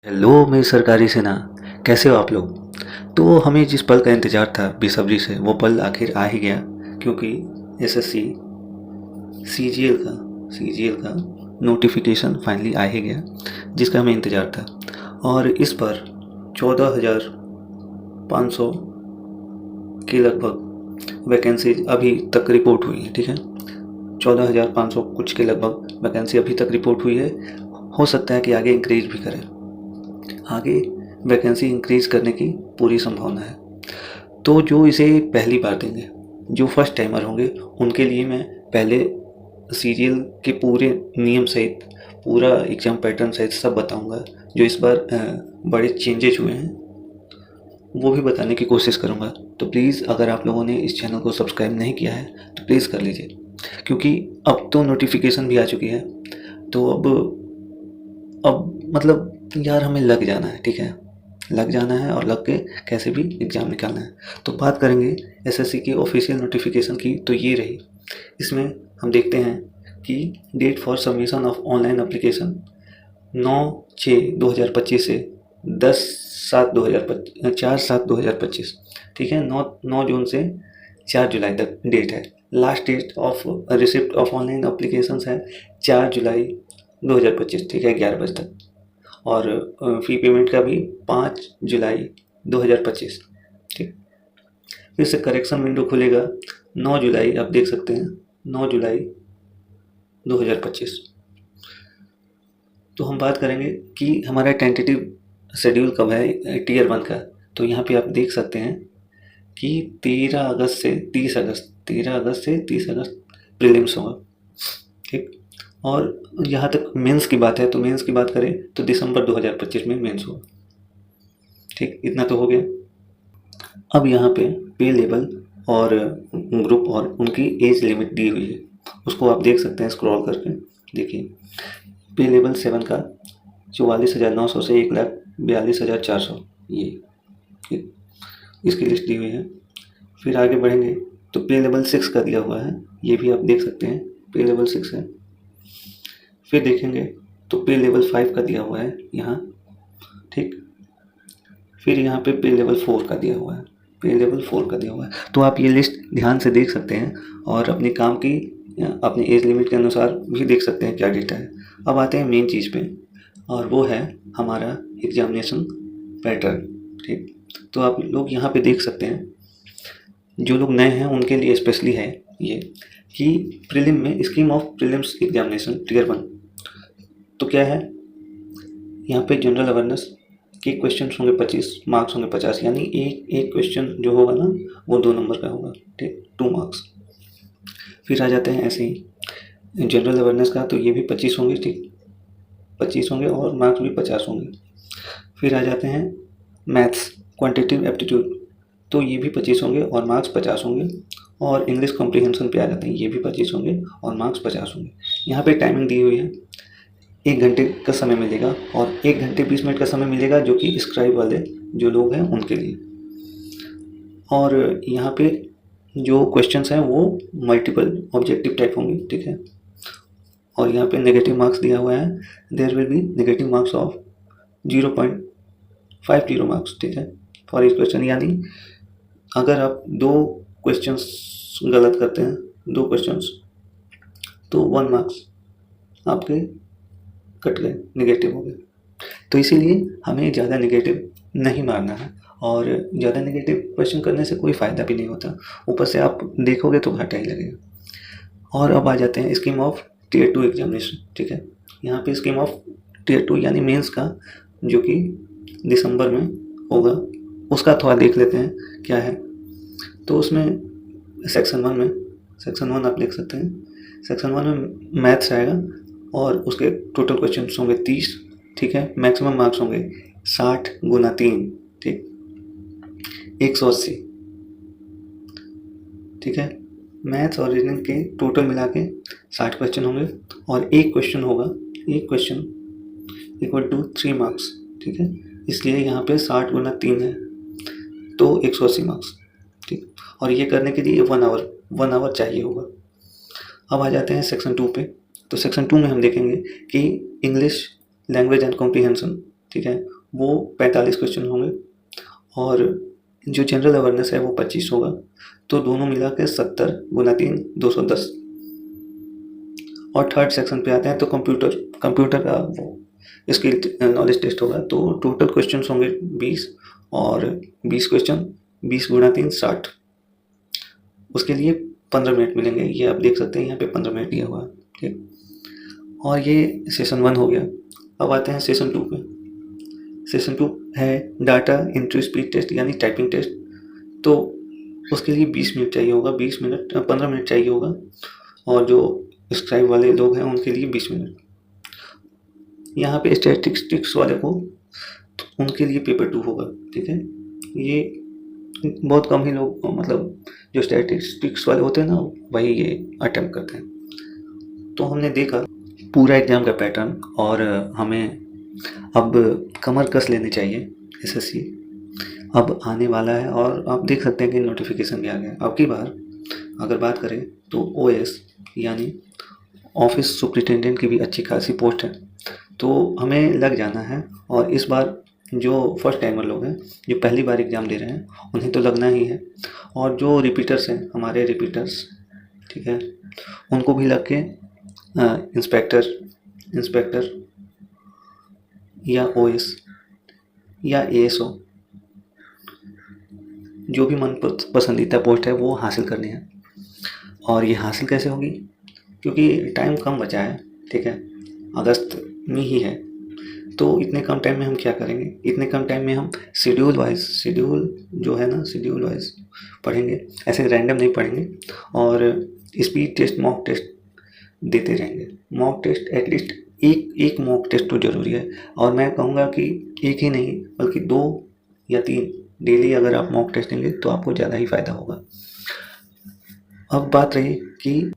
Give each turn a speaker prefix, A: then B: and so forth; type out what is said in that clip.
A: Hello मेरी सरकारी सेना, कैसे हो आप लोग। तो हमें जिस पल का इंतज़ार था बेसब्री से, वो पल आखिर आ ही गया, क्योंकि एसएससी सीजीएल का नोटिफिकेशन फाइनली आ ही गया, जिसका हमें इंतज़ार था। और इस पर 14,500 के लगभग वैकेंसी अभी तक रिपोर्ट हुई है। ठीक है, 14,500 कुछ के लगभग वैकेंसी अभी तक रिपोर्ट हुई है। हो सकता है कि आगे इंक्रीज भी करें, आगे वैकेंसी इंक्रीज करने की पूरी संभावना है। तो जो इसे पहली बार देंगे, जो फर्स्ट टाइमर होंगे, उनके लिए मैं पहले सीरियल के पूरे नियम सहित, पूरा एग्ज़ाम पैटर्न सहित सब बताऊंगा। जो इस बार बड़े चेंजेज हुए हैं वो भी बताने की कोशिश करूंगा। तो प्लीज़, अगर आप लोगों ने इस चैनल को सब्सक्राइब नहीं किया है तो प्लीज़ कर लीजिए, क्योंकि अब तो नोटिफिकेशन भी आ चुकी है। तो अब मतलब यार हमें लग जाना है, ठीक है, लग जाना है और लग के कैसे भी एग्ज़ाम निकालना है। तो बात करेंगे एसएससी की ऑफिशियल नोटिफिकेशन की, तो ये रही। इसमें हम देखते हैं कि date for submission of online application 9/6/2025 से 4/7/2025, ठीक है, 9 जून से 4 जुलाई तक डेट है। Last date of receipt of online applications है 4 जुलाई 2025, ठीक है, 11 बजे तक। और फ़ी पेमेंट का भी 5 जुलाई 2025, ठीक। फिर से करेक्शन विंडो खुलेगा 9 जुलाई, आप देख सकते हैं 9 जुलाई 2025। तो हम बात करेंगे कि हमारा टेंटेटिव शेड्यूल कब है टीयर 1 का। तो यहाँ पे आप देख सकते हैं कि 13 अगस्त से 30 अगस्त प्रीलिम्स होगा, ठीक। और यहाँ तक मेंस की बात है, तो मेंस की बात करें तो दिसंबर 2025 में मेंस होगा, ठीक। इतना तो हो गया। अब यहाँ पे पे लेवल और ग्रुप और उनकी एज लिमिट दी हुई है, उसको आप देख सकते हैं स्क्रॉल करके। देखिए, पे लेवल 7 का 44,900 से 1,42,400, ये ठीक, इसकी लिस्ट दी हुई है। फिर आगे बढ़ेंगे तो पे लेवल 6 का दिया हुआ है, ये भी आप देख सकते हैं, पे लेवल 6 है। फिर देखेंगे तो पे लेवल 5 का दिया हुआ है यहाँ, ठीक। फिर यहाँ पे पे लेवल 4 का दिया हुआ है, पे लेवल 4 का दिया हुआ है। तो आप ये लिस्ट ध्यान से देख सकते हैं और अपने काम की, अपनी एज लिमिट के अनुसार भी देख सकते हैं क्या डेटा है। अब आते हैं मेन चीज़ पे, और वो है हमारा एग्जामिनेशन पैटर्न, ठीक। तो आप लोग यहाँ पे देख सकते हैं, जो लोग नए हैं उनके लिए स्पेशली है ये, कि प्रीलिम में scheme of prelims examination tier 1। तो क्या है यहाँ पे, जनरल अवेयरनेस के क्वेश्चन होंगे 25, मार्क्स होंगे 50, यानी एक क्वेश्चन जो होगा ना वो 2 नंबर का होगा, ठीक, 2 मार्क्स। फिर आ जाते हैं ऐसे ही जनरल अवेयरनेस का, तो ये भी 25 होंगे, ठीक, 25 होंगे और मार्क्स भी 50 होंगे। फिर आ जाते हैं मैथ्स क्वांटिटेटिव एप्टीट्यूड, तो ये भी 25 होंगे और मार्क्स 50 होंगे। और इंग्लिश कॉम्प्रीहेंशन पे आ जाते हैं, ये भी 25 होंगे और मार्क्स 50 होंगे। यहाँ पे टाइमिंग दी हुई है, 1 घंटे का समय मिलेगा और 1 घंटे 20 मिनट का समय मिलेगा जो कि स्क्राइब वाले जो लोग हैं उनके लिए। और यहाँ पे जो क्वेश्चंस हैं वो मल्टीपल ऑब्जेक्टिव टाइप होंगे, ठीक है। और यहाँ पे नेगेटिव मार्क्स दिया हुआ है, there will be negative marks of 0.50 marks, ठीक है, फॉर इच क्वेश्चन। यानी अगर आप 2 क्वेश्चंस गलत करते हैं, 2 क्वेश्चंस, तो 1 मार्क्स आपके कट गए, नेगेटिव हो गए। तो इसीलिए हमें ज़्यादा नेगेटिव नहीं मारना है, और ज़्यादा नेगेटिव क्वेश्चन करने से कोई फ़ायदा भी नहीं होता, ऊपर से आप देखोगे तो घाटा ही लगेगा। और अब आ जाते हैं स्कीम ऑफ टीयर 2 एग्जामिनेशन, ठीक है। यहाँ पे स्कीम ऑफ टीयर 2 यानी मेंस का, जो कि दिसंबर में होगा, उसका थोड़ा देख लेते हैं क्या है। तो उसमें सेक्शन 1 आप देख सकते हैं, सेक्शन 1 में मैथ्स आएगा और उसके टोटल क्वेश्चन होंगे 30, ठीक है। मैक्सिमम मार्क्स होंगे 60 × 3, ठीक, 180, ठीक है। मैथ्स और रीजनिंग के टोटल मिला के 60 क्वेश्चन होंगे और एक क्वेश्चन होगा, एक क्वेश्चन इक्वल टू 3 मार्क्स, ठीक है। इसलिए यहाँ पे 60 × 3 है तो 180 मार्क्स, ठीक। और ये करने के लिए 1 आवर चाहिए होगा। अब आ जाते हैं सेक्शन 2 पे। तो सेक्शन 2 में हम देखेंगे कि इंग्लिश लैंग्वेज एंड कॉम्प्रीहेंशन ठीक है, वो 45 क्वेश्चन होंगे और जो जनरल अवेयरनेस है वो 25 होगा। तो दोनों मिला के 70 गुना 3 210। और थर्ड सेक्शन पे आते हैं तो कंप्यूटर का वो स्किल नॉलेज टेस्ट होगा। तो टोटल क्वेश्चन होंगे 20 और 20 क्वेश्चन 20 गुना 3 60। उसके लिए 15 मिनट मिलेंगे। ये आप देख सकते हैं यहाँ पे 15 मिनट दिया हुआ है। ठीक, और ये सेशन 1 हो गया। अब आते हैं सेशन 2 पे। सेशन 2 है डाटा एंट्री स्पीड टेस्ट यानी टाइपिंग टेस्ट। तो उसके लिए 20 मिनट चाहिए होगा, 15 मिनट चाहिए होगा और जो स्क्राइब वाले लोग हैं उनके लिए 20 मिनट। यहाँ पे स्टैटिस्टिक्स वाले को उनके लिए पेपर 2 होगा। ठीक है, ये बहुत कम ही लोग मतलब जो स्टैटिस्टिक्स वाले होते हैं ना वही ये अटेम्प्ट करते हैं। तो हमने देखा पूरा एग्ज़ाम का पैटर्न और हमें अब कमर कस लेनी चाहिए। एसएससी अब आने वाला है और आप देख सकते हैं कि नोटिफिकेशन भी आ गया। अब की बार अगर बात करें तो ओएस यानी ऑफिस सुपरिटेंडेंट की भी अच्छी खासी पोस्ट है, तो हमें लग जाना है। और इस बार जो फर्स्ट टाइमर लोग हैं जो पहली बार एग्ज़ाम दे रहे हैं उन्हें तो लगना ही है। और जो रिपीटर्स हैं हमारे रिपीटर्स, ठीक है, उनको भी लग के इंस्पेक्टर या ओएस या एएसओ जो भी मन पसंदीदा पोस्ट है वो हासिल करनी है। और ये हासिल कैसे होगी, क्योंकि टाइम कम बचा है। ठीक है, अगस्त में ही है। तो इतने कम टाइम में हम क्या करेंगे, इतने कम टाइम में हम शेड्यूल वाइज पढ़ेंगे, ऐसे रैंडम नहीं पढ़ेंगे। और स्पीड टेस्ट मॉक टेस्ट देते रहेंगे। मॉक टेस्ट एटलीस्ट एक मॉक टेस्ट तो ज़रूरी है। और मैं कहूँगा कि एक ही नहीं बल्कि 2 या 3 डेली अगर आप मॉक टेस्ट देंगे तो आपको ज़्यादा ही फ़ायदा होगा। अब बात रही कि